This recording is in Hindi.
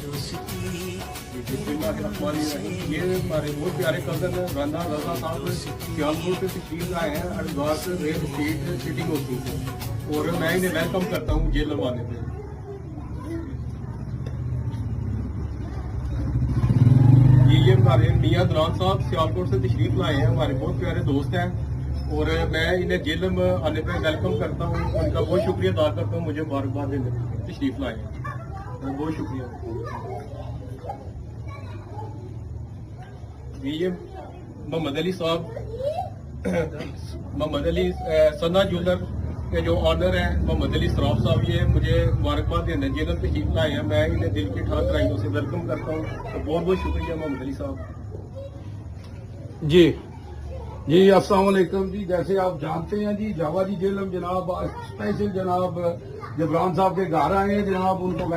ये हमारे बहुत प्यारे कजन राना रजा साहब सियालकोट से तशरीफ लाए हैं। हरिद्वार से रेल स्टेट सिटिंग होती है और मैं इन्हें वेलकम करता हूँ जेल लवाने पे। ये हमारे मियां दुरान साहब सियालकोट से तशरीफ लाए हैं, हमारे बहुत प्यारे दोस्त हैं और मैं इन्हें जेल में आने पे वेलकम करता हूँ। उनका बहुत शुक्रिया अदा करता हूँ, मुझे मुबारकबाद देने तशरीफ लाए हैं, बहुत शुक्रिया। ये मोहम्मद अली साहब, मोहम्मद अली सना ज्वेलर के जो ऑनर हैं मोहम्मद अली सराफ साहब, ये मुझे मुबारकबाद देने जेल में तशरीफ लाए हैं। मैं इन्हें दिल की ठाक राइयों से वेलकम करता हूँ, तो बहुत बहुत शुक्रिया मोहम्मद अली साहब। जी जी, अस्सलाम वालेकुम जी। जैसे आप जानते हैं जी, जावा जी जेल में जनाब स्पेशल जनाब जबरान साहब के घर आए हैं जनाब, उनको